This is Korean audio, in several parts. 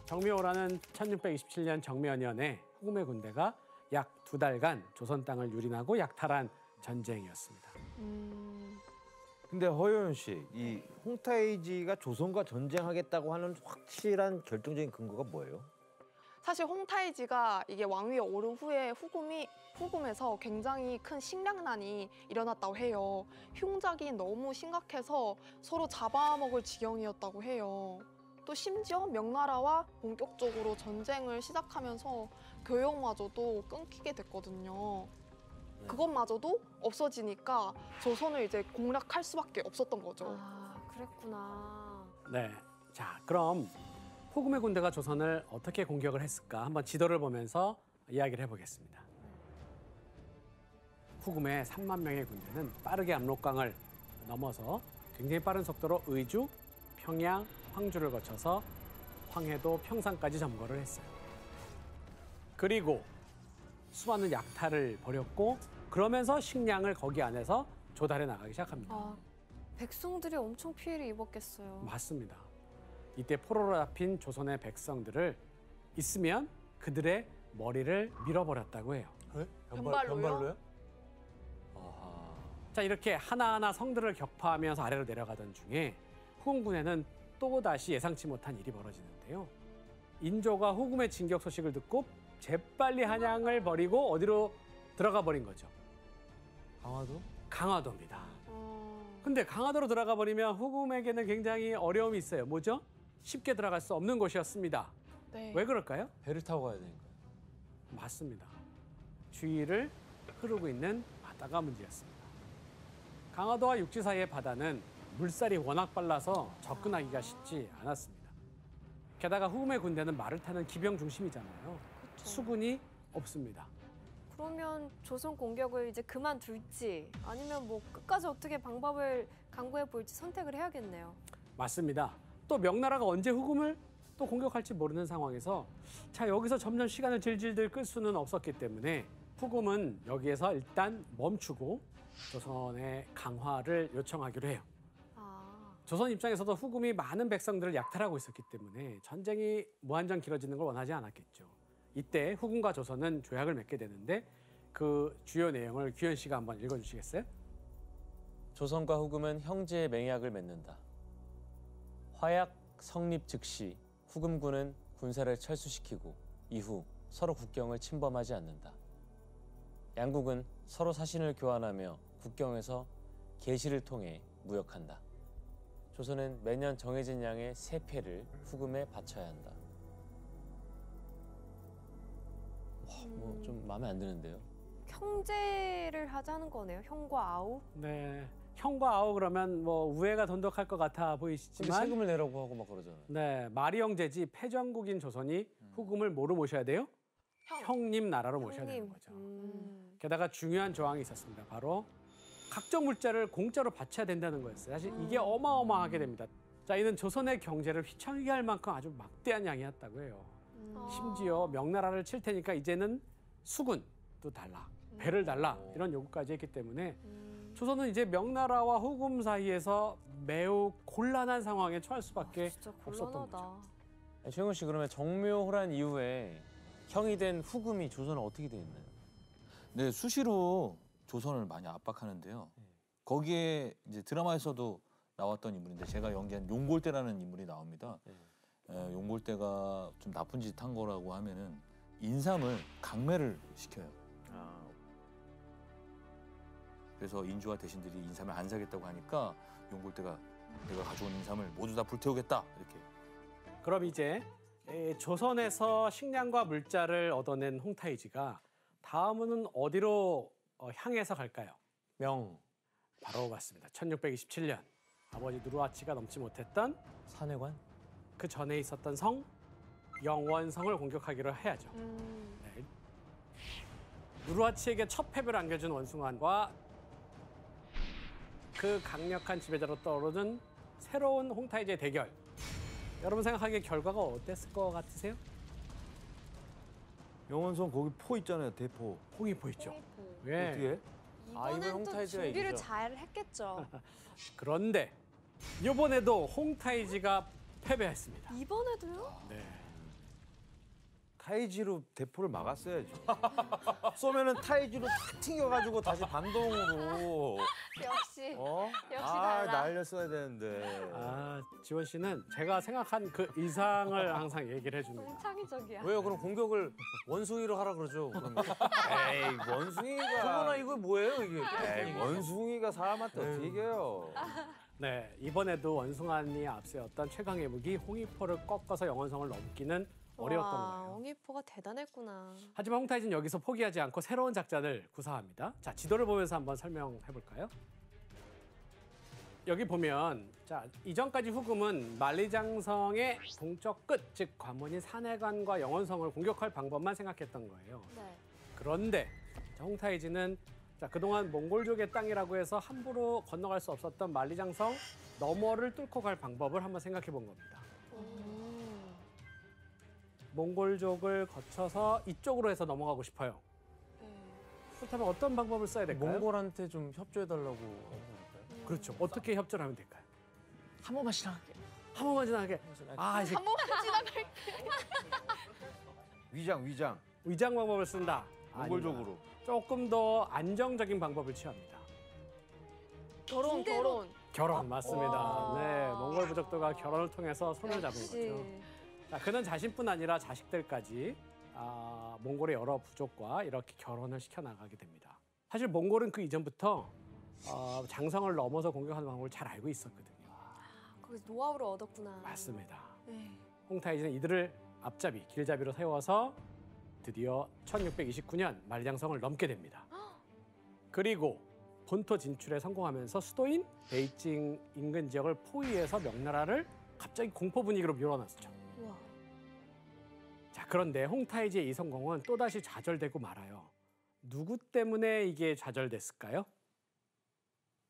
정묘호라는 1627년 정묘년에 후금의 군대가 약 2달간 조선 땅을 유린하고 약탈한 전쟁이었습니다. 근데 허효연 씨, 이 홍타이지가 조선과 전쟁하겠다고 하는 확실한 결정적인 근거가 뭐예요? 사실 홍타이지가 이게 왕위에 오른 후에 후금에서 굉장히 큰 식량난이 일어났다고 해요. 흉작이 너무 심각해서 서로 잡아먹을 지경이었다고 해요. 또 심지어 명나라와 본격적으로 전쟁을 시작하면서 교역마저도 끊기게 됐거든요. 그것마저도 없어지니까 조선을 이제 공략할 수밖에 없었던 거죠. 아, 그랬구나. 네, 자 그럼 후금의 군대가 조선을 어떻게 공격을 했을까 한번 지도를 보면서 이야기를 해보겠습니다. 후금의 3만 명의 군대는 빠르게 압록강을 넘어서 굉장히 빠른 속도로 의주, 평양, 황주를 거쳐서 황해도, 평산까지 점거를 했어요. 그리고 수많은 약탈을 벌였고 그러면서 식량을 거기 안에서 조달해 나가기 시작합니다. 아, 백성들이 엄청 피해를 입었겠어요. 맞습니다. 이때 포로로 잡힌 조선의 백성들을 있으면 그들의 머리를 밀어버렸다고 해요. 변발로요? 자, 이렇게 하나하나 성들을 격파하면서 아래로 내려가던 중에 후금군에는 또다시 예상치 못한 일이 벌어지는데요. 인조가 후금의 진격 소식을 듣고 재빨리 한양을 버리고 어디로 들어가 버린 거죠? 강화도? 강화도입니다. 근데 강화도로 들어가 버리면 후금에게는 굉장히 어려움이 있어요. 뭐죠? 쉽게 들어갈 수 없는 곳이었습니다. 네. 왜 그럴까요? 배를 타고 가야 되니까요. 맞습니다. 주위를 흐르고 있는 바다가 문제였습니다. 강화도와 육지 사이의 바다는 물살이 워낙 빨라서 접근하기가 쉽지 않았습니다. 게다가 후금의 군대는 말을 타는 기병 중심이잖아요. 그쵸. 수군이 없습니다. 그러면 조선 공격을 이제 그만둘지 아니면 뭐 끝까지 어떻게 방법을 강구해 볼지 선택을 해야겠네요. 맞습니다. 또 명나라가 언제 후금을 또 공격할지 모르는 상황에서 자 여기서 점점 시간을 질질들 끌 수는 없었기 때문에 후금은 여기에서 일단 멈추고 조선의 강화를 요청하기로 해요. 조선 입장에서도 후금이 많은 백성들을 약탈하고 있었기 때문에 전쟁이 무한정 길어지는 걸 원하지 않았겠죠. 이때 후금과 조선은 조약을 맺게 되는데 그 주요 내용을 규현 씨가 한번 읽어주시겠어요? 조선과 후금은 형제의 맹약을 맺는다. 화약 성립 즉시 후금군은 군사를 철수시키고 이후 서로 국경을 침범하지 않는다. 양국은 서로 사신을 교환하며 국경에서 계시를 통해 무역한다. 조선은 매년 정해진 양의 세패를 후금에 바쳐야 한다. 뭐 좀 마음에 안 드는데요. 형제를 하자는 거네요. 형과 아우. 네, 형과 아우 그러면 뭐 우애가 돈독할 것 같아 근데 보이시지만 세금을 내라고 하고 막 그러잖아요. 네, 마리 형제지 패전국인 조선이 후금을 뭐로 모셔야 돼요? 형님 나라로 모셔야 되는 거죠. 게다가 중요한 조항이 있었습니다. 바로 각종 물자를 공짜로 바쳐야 된다는 거였어요. 사실 이게 어마어마하게 됩니다. 자, 이는 조선의 경제를 휘청이게 할 만큼 아주 막대한 양이었다고 해요. 심지어 명나라를 칠 테니까 이제는 수군도 달라, 배를 달라 이런 요구까지 했기 때문에 조선은 이제 명나라와 후금 사이에서 매우 곤란한 상황에 처할 수밖에 진짜 없었던 곤란하다. 거죠. 최영훈 씨 그러면 정묘호란 이후에 형이 된 후금이 조선은 어떻게 돼 있나요? 네, 수시로 조선을 많이 압박하는데요. 거기에 이제 드라마에서도 나왔던 인물인데 제가 연기한 용골대라는 인물이 나옵니다. 용골대가 좀 나쁜 짓 한 거라고 하면은 인삼을 강매를 시켜요. 그래서 인조와 대신들이 인삼을 안 사겠다고 하니까 용골대가 내가 가져온 인삼을 모두 다 불태우겠다 이렇게. 그럼 이제 조선에서 식량과 물자를 얻어낸 홍타이지가 다음은 어디로 향해서 갈까요? 명, 바로 맞습니다. 1627년 아버지 누르하치가 넘지 못했던 산해관? 그 전에 있었던 성 영원성을 공격하기로 해야죠. 네. 누르하치에게 첫 패배를 안겨준 원숭환과 그 강력한 지배자로 떠오르는 새로운 홍타이지의 대결. 여러분 생각하기에 결과가 어땠을 것 같으세요? 영원성 거기 포 있잖아요, 대포. 홍익포 있죠. 홍익포. 예. 어떻게? 이번 이번엔 또 홍타이지가 준비를 이기죠. 잘 했겠죠. 그런데 이번에도 홍타이지가 패배했습니다. 이번에도요? 네. 타이지로 대포를 막았어야죠. 쏘면은 타이지로 탁 튕겨가지고 다시 반동으로. 역시 역시 아, 달라. 날렸어야 되는데. 아, 지원 씨는 제가 생각한 그 이상을 항상 얘기를 해줍니다. 너무 창의적이야. 왜요? 그럼 공격을 원숭이로 하라 그러죠. 그러면. 에이, 원숭이가. 그거나 이거 뭐예요 이게? 에이, 원숭이가 사람한테 어떻게 이겨요? 네, 이번에도 원숭아니 앞세웠던 최강의 무기 홍위포를 꺾어서 영원성을 넘기는 어려웠던 와, 거예요. 홍위포가 대단했구나. 하지만 홍타이즈는 여기서 포기하지 않고 새로운 작전을 구사합니다. 자, 지도를 보면서 한번 설명해 볼까요? 여기 보면 자, 이전까지 후금은 만리장성의 동쪽 끝, 즉 관문인 산해관과 영원성을 공격할 방법만 생각했던 거예요. 네. 그런데 자, 홍타이즈는 자, 그동안 몽골족의 땅이라고 해서 함부로 건너갈 수 없었던 만리장성 너머를 뚫고 갈 방법을 한번 생각해 본 겁니다. 몽골족을 거쳐서 이쪽으로 해서 넘어가고 싶어요. 그렇다면 어떤 방법을 써야 될까요? 몽골한테 좀 협조해달라고 하는 거니까요. 그렇죠. 어떻게 협조를 하면 될까요? 한 번만 지나갈게. 한 번만 지나게. 아, 이제 한 번만 지나갈 위장. 위장 방법을 쓴다. 몽골족으로. 아니다. 조금 더 안정적인 방법을 취합니다. 결혼. 결혼 맞습니다. 와. 네, 몽골 부족도가 결혼을 통해서 손을 잡은 역시. 거죠. 자, 그는 자신뿐 아니라 자식들까지 몽골의 여러 부족과 이렇게 결혼을 시켜 나가게 됩니다. 사실 몽골은 그 이전부터 장성을 넘어서 공격하는 방법을 잘 알고 있었거든요. 거기서 노하우를 얻었구나. 맞습니다. 네. 홍타이즈는 이들을 앞잡이, 길잡이로 세워서 드디어 1629년 만리장성을 넘게 됩니다. 그리고 본토 진출에 성공하면서 수도인 베이징 인근 지역을 포위해서 명나라를 갑자기 공포 분위기로 밀어놨죠. 우와. 자, 그런데 홍타이지의 이 성공은 또다시 좌절되고 말아요. 누구 때문에 이게 좌절됐을까요?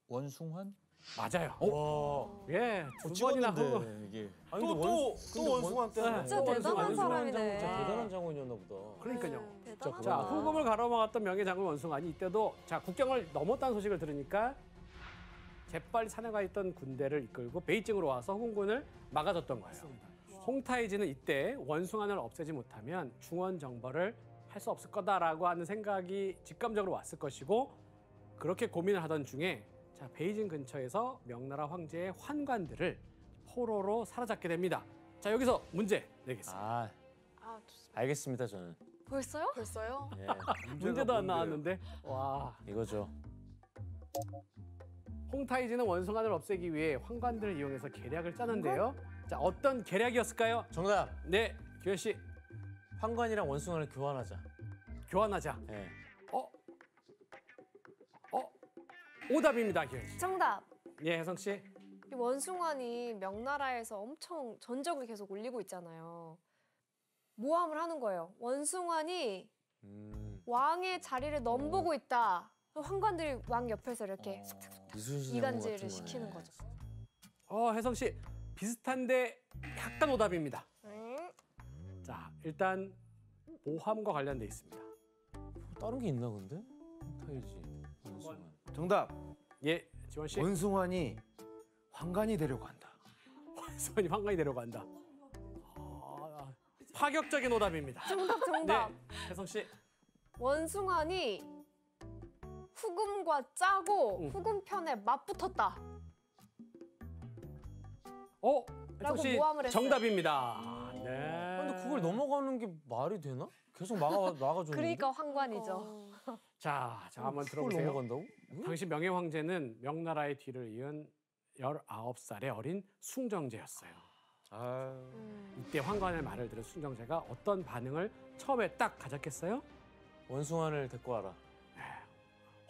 원숭환? 맞아요. 와. 예, 두 번이나 후금. 이게. 아니, 또 원숭한 때문에. 진짜 대단한 사람이네. 진짜 대단한 장군이었나 보다. 그러니까요. 대단하다. 자, 후금을 가로막았던 명예장군 원숭아니 이때도 자, 국경을 넘었다는 소식을 들으니까 재빨리 산에 있던 군대를 이끌고 베이징으로 와서 후금군을 막아줬던 거예요. 홍타이지는 이때 원숭안을 없애지 못하면 중원 정벌을 할 수 없을 거다라고 하는 생각이 직감적으로 왔을 것이고 그렇게 고민을 하던 중에 자, 베이징 근처에서 명나라 황제의 환관들을 포로로 사로잡게 됩니다. 자, 여기서 문제 내겠습니다. 아, 아, 좋습니다. 알겠습니다 저는. 벌써요? 벌써요? 예, 문제도 안 나왔는데 와. 이거죠. 홍타이지는 원숭안을 없애기 위해 환관들을 이용해서 계략을 짜는데요. 자, 어떤 계략이었을까요? 정답. 네, 규현 씨 환관이랑 원숭이를 교환하자. 교환하자. 예. 오답입니다, 규현 씨. 정답. 예, 혜성 씨. 이 원숭아니 명나라에서 엄청 전적을 계속 올리고 있잖아요. 모함을 하는 거예요. 원숭아니 왕의 자리를 넘보고 있다. 환관들이 왕 옆에서 이렇게 이간질을 시키는 거죠. 혜성 씨 비슷한데 약간 오답입니다. 자, 일단 모함과 관련돼 있습니다. 다른 게 있나 근데? 타이지, 원숭아. 정답. 예, 지원 씨. 원숭환이 환관이 되려고 한다. 원숭아니 환관이 내려간다. 파격적인 오답입니다. 정답. 네, 혜성 씨. 원숭아니 후금과 짜고 응. 후금 편에 맞붙었다. 혜성 라고 씨 모함을 했어요. 정답입니다. 네. 근데 그걸 넘어가는 게 말이 되나? 계속 막아주는데. 그러니까 환관이죠. 자, 한번 그걸 들어보세요. 넘어간다고? 당시 명예 황제는 명나라의 뒤를 이은 19살의 어린 숭정제였어요. 이때 환관의 말을 들은 숭정제가 어떤 반응을 처음에 딱 가졌겠어요? 원숭아를 데리고 와라.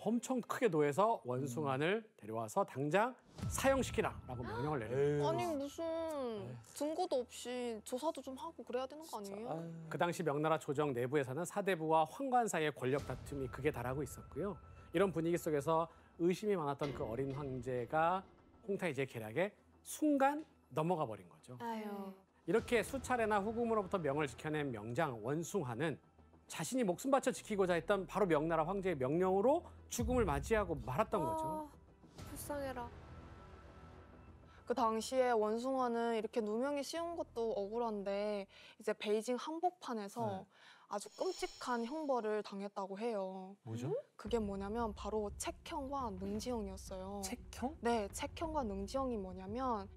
엄청 크게 노해서 원숭안을 데려와서 당장 사형시키라라고 명령을 내립니다. 아니 무슨 증거도 없이 조사도 좀 하고 그래야 되는 거 아니에요? 그 당시 명나라 조정 내부에서는 사대부와 환관 사이의 권력 다툼이 극에 달하고 있었고요. 이런 분위기 속에서 의심이 많았던 그 어린 황제가 홍타이지의 계략에 순간 넘어가 버린 거죠. 아유. 이렇게 수차례나 후금으로부터 명을 지켜낸 명장 원숭하는 자신이 목숨 바쳐 지키고자 했던 바로 명나라 황제의 명령으로 죽음을 맞이하고 말았던 거죠. 불쌍해라. 그 당시에 원숭아는 이렇게 누명이 씌운 것도 억울한데 이제 베이징 한복판에서 아주 끔찍한 형벌을 당했다고 해요. 뭐죠? 그게 뭐냐면 바로 책형과 능지형이었어요. 책형? 네, 책형과 능지형이 뭐냐면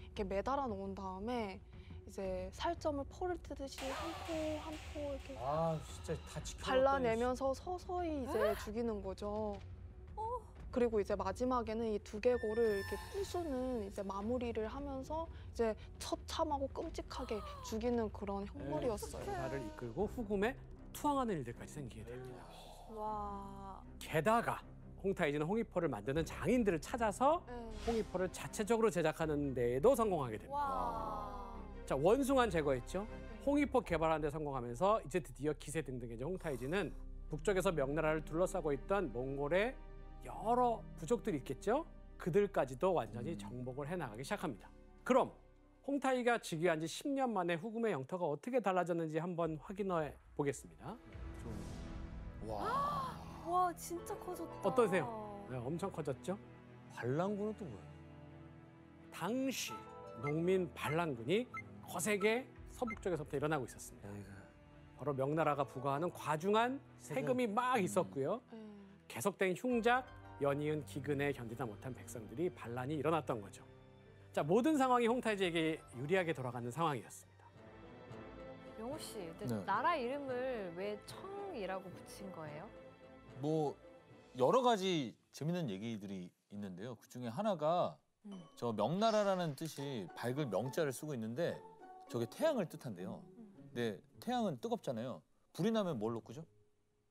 이렇게 매달아 놓은 다음에 이제 살점을 포를 뜨듯이 한 포 한 포 이렇게 아 진짜 다 지켜. 발라내면서 서서히 이제 죽이는 거죠. 그리고 이제 마지막에는 이 두개골을 이렇게 부수는 이제 마무리를 하면서 이제 처참하고 끔찍하게 죽이는 그런 형벌이었어요. 조사를 이끌고 후금에 투항하는 일들까지 생기게 됩니다. 와. 게다가 홍타이지는 홍위포를 만드는 장인들을 찾아서 네. 홍위포를 자체적으로 제작하는 데에도 성공하게 됩니다. 와. 자, 원숭아는 제거했죠. 홍위포 개발하는 데 성공하면서 이제 드디어 기세등등해진 홍타이지는 북쪽에서 명나라를 둘러싸고 있던 몽골의 여러 부족들이 있겠죠. 그들까지도 완전히 정복을 해나가기 시작합니다. 그럼 홍타이가 즉위한 지 10년 만에 후금의 영토가 어떻게 달라졌는지 한번 확인해 보겠습니다. 와 진짜 커졌다. 어떠세요? 네, 엄청 커졌죠. 반란군은 또 뭐야? 당시 농민 반란군이 거세게 서북쪽에서부터 일어나고 있었습니다. 바로 명나라가 부과하는 과중한 세금이 막 있었고요. 계속된 흉작, 연이은 기근에 견디다 못한 백성들이 반란이 일어났던 거죠. 자, 모든 상황이 홍타이지에게 유리하게 돌아가는 상황이었습니다. 명호 씨, 근데 네. 나라 이름을 왜 청이라고 붙인 거예요? 뭐 여러 가지 재밌는 얘기들이 있는데요. 그 중에 하나가 저 명나라라는 뜻이 밝을 명자를 쓰고 있는데 저게 태양을 뜻한대요. 근데 태양은 뜨겁잖아요. 불이 나면 뭘로 끄죠?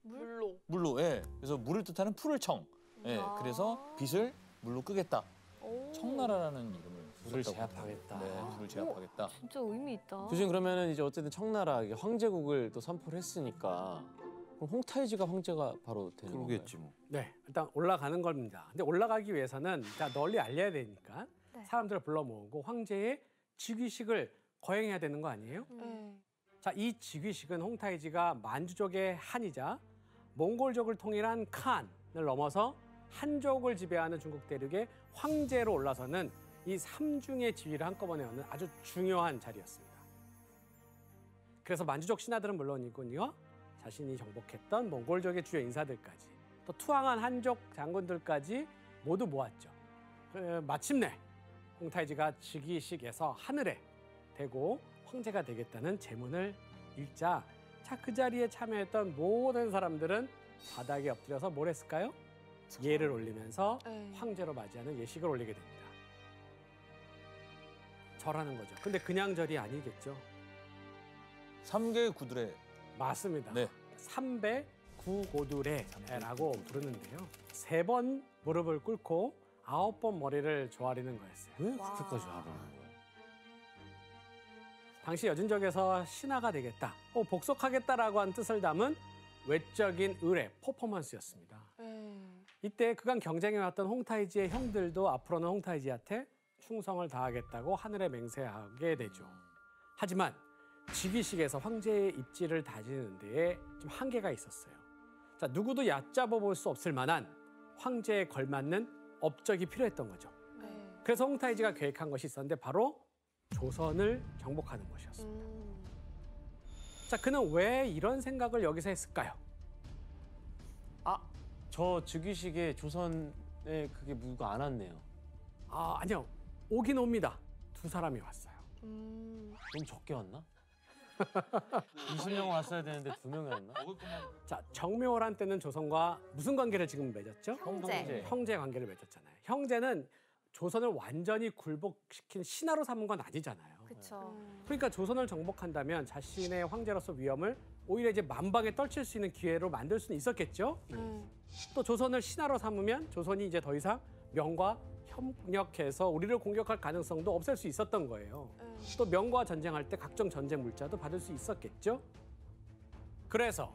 물로. 물로. 예. 그래서 물을 뜻하는 풀을 청. 예. 그래서 빛을 물로 끄겠다. 오. 청나라라는 이름을 불을 썼다고 제압하겠다. 합니다. 네, 불을 제압하겠다. 진짜 의미 있다. 교수님 그러면은 이제 어쨌든 청나라 이게 황제국을 또 선포를 했으니까 그럼 홍타이지가 황제가 바로 되는 건가요? 그러겠지 뭐. 네, 일단 올라가는 겁니다. 근데 올라가기 위해서는 일단 널리 알려야 되니까 네. 사람들을 불러 모으고 황제의 즉위식을 거행해야 되는 거 아니에요? 네. 자, 이 즉위식은 홍타이지가 만주족의 한이자 몽골족을 통일한 칸을 넘어서 한족을 지배하는 중국 대륙의 황제로 올라서는 이 삼중의 지위를 한꺼번에 얻는 아주 중요한 자리였습니다. 그래서 만주족 신하들은 물론이군요. 자신이 정복했던 몽골족의 주요 인사들까지 또 투항한 한족 장군들까지 모두 모았죠. 마침내 홍타이지가 즉위식에서 하늘에 대고 황제가 되겠다는 제문을 읽자 자, 그 자리에 참여했던 모든 사람들은 바닥에 엎드려서 뭘 했을까요? 예를 올리면서 네. 황제로 맞이하는 예식을 올리게 됩니다. 절하는 거죠. 근데 그냥 절이 아니겠죠. 삼계의 구들의 맞습니다. 네. 삼배 구고두레라고 부르는데요. 3번 무릎을 꿇고 9번 머리를 조아리는 거였어요. 왜 그렇게까지 알아? 당시 여진족에서 신하가 되겠다, 복속하겠다라고 한 뜻을 담은 외적인 의례, 퍼포먼스였습니다. 이때 그간 경쟁해왔던 홍타이지의 형들도 앞으로는 홍타이지한테 충성을 다하겠다고 하늘에 맹세하게 되죠. 하지만 즉위식에서 황제의 입지를 다지는 데에 좀 한계가 있었어요. 자, 누구도 얕잡아 볼 수 없을 만한 황제에 걸맞는 업적이 필요했던 거죠. 그래서 홍타이지가 계획한 것이 있었는데 바로 조선을 정복하는 것이었습니다. 자, 그는 왜 이런 생각을 여기서 했을까요? 저 즉위식에 조선에 그게 누가 안 왔네요. 아니요. 오긴 옵니다. 2사람이 왔어요. 너무 적게 왔나? 20명 왔어야 되는데 2명이 왔나? 자, 정묘호란 때는 조선과 무슨 관계를 지금 맺었죠? 형제. 형제 관계를 맺었잖아요. 형제는 조선을 완전히 굴복시킨 신하로 삼은 건 아니잖아요. 그렇죠. 그러니까 조선을 정복한다면 자신의 황제로서 위험을 오히려 이제 만방에 떨칠 수 있는 기회로 만들 수는 있었겠죠. 또 조선을 신하로 삼으면 조선이 이제 더 이상 명과 협력해서 우리를 공격할 가능성도 없앨 수 있었던 거예요. 또 명과 전쟁할 때 각종 전쟁 물자도 받을 수 있었겠죠. 그래서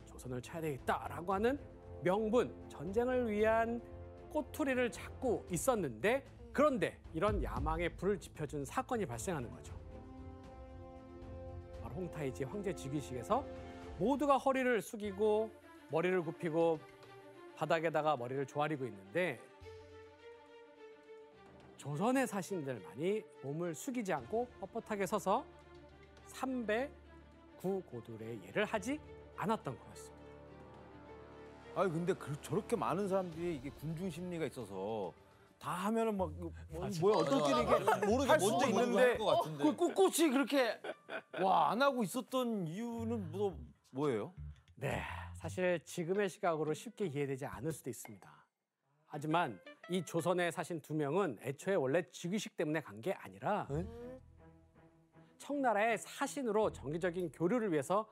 조선을 쳐야 되겠다라고 하는 명분, 전쟁을 위한 꼬투리를 잡고 있었는데, 그런데 이런 야망에 불을 지펴준 사건이 발생하는 거죠. 바로 홍타이지 황제 즉위식에서 모두가 허리를 숙이고 머리를 굽히고 바닥에다가 머리를 조아리고 있는데 조선의 사신들만이 몸을 숙이지 않고 뻣뻣하게 서서 삼배 구고들의 예를 하지 않았던 거였습니다. 아니 근데 저렇게 많은 사람들이 이게 군중 심리가 있어서 다 하면은 막 뭐야 어떻게 이게 모르게 할 수도 먼저 있는데 할것 같은데. 그 꿋꿋이 그렇게 와 안 하고 있었던 이유는 뭐예요? 네, 사실 지금의 시각으로 쉽게 이해되지 않을 수도 있습니다. 하지만 이 조선의 사신 2명은 애초에 원래 즉위식 때문에 간 게 아니라 청나라의 사신으로 정기적인 교류를 위해서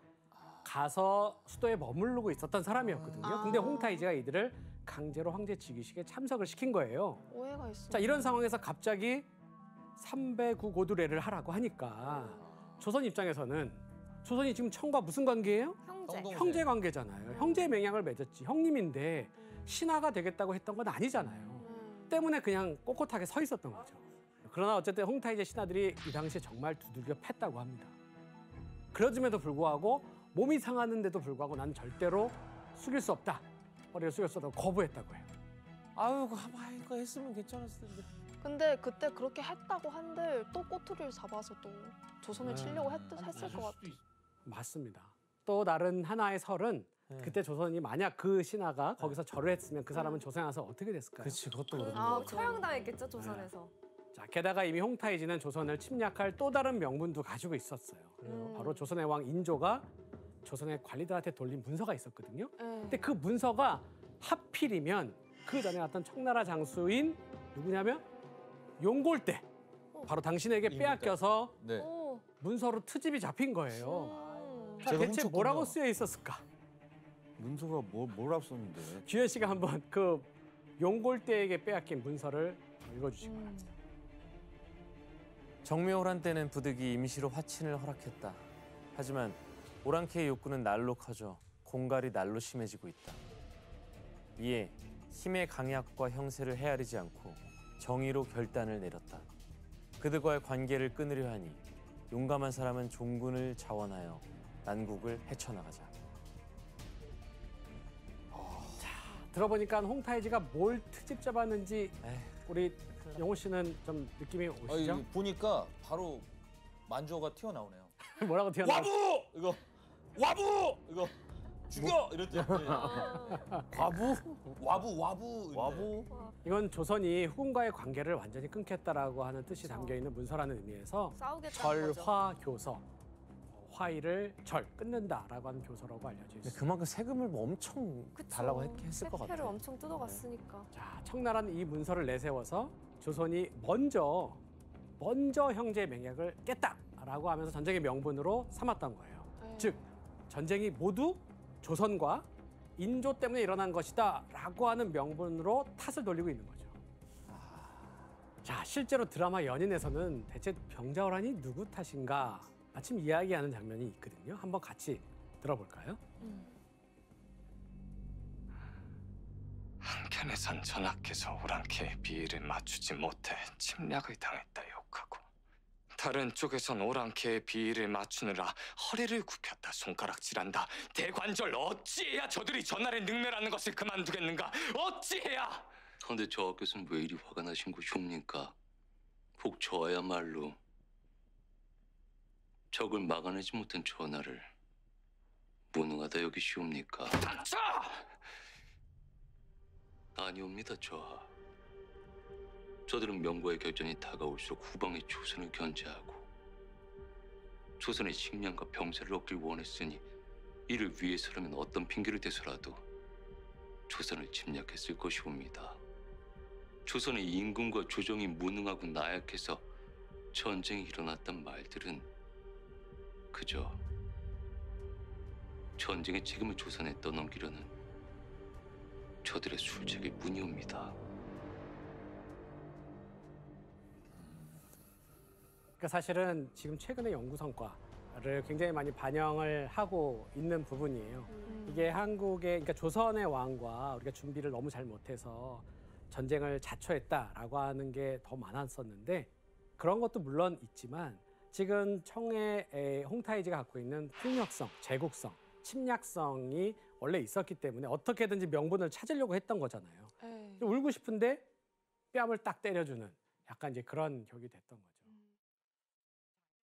가서 수도에 머무르고 있었던 사람이었거든요. 근데 홍타이지가 이들을 강제로 황제 즉위식에 참석을 시킨 거예요. 오해가 있어. 자, 이런 상황에서 갑자기 삼배구 고두례를 하라고 하니까 조선 입장에서는 조선이 지금 청과 무슨 관계예요? 형제. 형제 관계잖아요. 형제 맹약을 맺었지. 형님인데 신하가 되겠다고 했던 건 아니잖아요. 때문에 그냥 꼿꼿하게 서 있었던 거죠. 그러나 어쨌든 홍타이제 신하들이 이 당시에 정말 두들겨 팼다고 합니다. 그러즘에도 불구하고 몸이 상하는데도 불구하고 난 절대로 숙일 수 없다. 허리를 숙일 수 없다고 거부했다고 해요. 아유, 가만히 이거 했으면 괜찮았을 텐데. 근데 그때 그렇게 했다고 한들 또 꼬투리를 잡아서 또 조선을 치려고 했을 것 같아. 맞습니다. 또 다른 하나의 설은 네. 그때 조선이 만약 그 신하가 거기서 절을 했으면 그 사람은 조선에 와서 어떻게 됐을까요? 그렇지, 그것도 그렇네. 아, 처형당했겠죠, 조선에서. 자, 게다가 이미 홍타이지는 조선을 침략할 또 다른 명분도 가지고 있었어요. 바로 조선의 왕 인조가 조선의 관리들한테 돌린 문서가 있었거든요. 근데 그 문서가 하필이면 그 전에 왔던 청나라 장수인 누구냐면 용골대. 바로 당신에게 빼앗겨서 네. 오. 문서로 트집이 잡힌 거예요. 자, 제가 대체 훔쳤군요. 뭐라고 쓰여 있었을까? 문서가 뭐라고 썼는데? 규현 씨가 한번 그 용골대에게 빼앗긴 문서를 읽어주시기 바랍니다. 정묘호란 때는 부득이 임시로 화친을 허락했다. 하지만 오랑캐의 욕구는 날로 커져 공갈이 날로 심해지고 있다. 이에 힘의 강약과 형세를 헤아리지 않고 정의로 결단을 내렸다. 그들과의 관계를 끊으려 하니 용감한 사람은 종군을 자원하여 난국을 헤쳐나가자. 들어보니까 홍타이지가 뭘 트집 잡았는지 에휴, 우리 영호 씨는 좀 느낌이 오시죠? 아니, 보니까 바로 만조가 튀어나오네요. 뭐라고 튀어나와? 와부! 이거 와부! 이거 죽여! 이럴 때 과부? 와부. 와부? 이건 조선이 후금과의 관계를 완전히 끊겠다라고 하는 뜻이 담겨 있는 문서라는 의미에서 싸우겠다는 거죠. 절화교서, 화의를 끊는다라고 하는 교서라고 알려져 근데 있습니다. 그만큼 세금을 뭐 엄청 그쵸. 달라고 했을 것 세패를 같아. 엄청 뜯어갔으니까. 자, 청나라는 이 문서를 내세워서 조선이 먼저 형제 맹약을 깼다라고 하면서 전쟁의 명분으로 삼았던 거예요. 즉 전쟁이 모두 조선과 인조 때문에 일어난 것이다라고 하는 명분으로 탓을 돌리고 있는 거죠. 자, 실제로 드라마 연인에서는 대체 병자호란이 누구 탓인가 마침 이야기하는 장면이 있거든요. 한번 같이 들어볼까요? 한켠에선 전하께서 오랑캐의 비위를 맞추지 못해 침략을 당했다 욕하고, 다른 쪽에선 오랑캐의 비위를 맞추느라 허리를 굽혔다 손가락질한다. 대관절, 어찌해야 저들이 전하를 능멸하는 것을 그만두겠는가? 어찌해야? 그런데 저하께서는 왜 이리 화가 나신 것이옵니까? 혹 저야말로 적을 막아내지 못한 전하를 무능하다 여기시옵니까? 자! 아니옵니다, 저하. 저들은 명과의 결전이 다가올수록 후방의 조선을 견제하고 조선의 식량과 병사를 얻길 원했으니 이를 위해서라면 어떤 핑계를 대서라도 조선을 침략했을 것이옵니다. 조선의 임금과 조정이 무능하고 나약해서 전쟁이 일어났단 말들은 그저 전쟁의 책임을 조선에 떠넘기려는 저들의 술책일 뿐이옵니다. 그러니까 사실은 지금 최근의 연구 성과를 굉장히 많이 반영을 하고 있는 부분이에요. 이게 한국의, 그러니까 조선의 왕과 우리가 준비를 너무 잘 못해서 전쟁을 자초했다라고 하는 게 더 많았었는데, 그런 것도 물론 있지만 지금 청의 홍타이지가 갖고 있는 폭력성, 제국성, 침략성이 원래 있었기 때문에 어떻게든지 명분을 찾으려고 했던 거잖아요. 울고 싶은데 뺨을 딱 때려주는 약간 이제 그런 격이 됐던 거죠.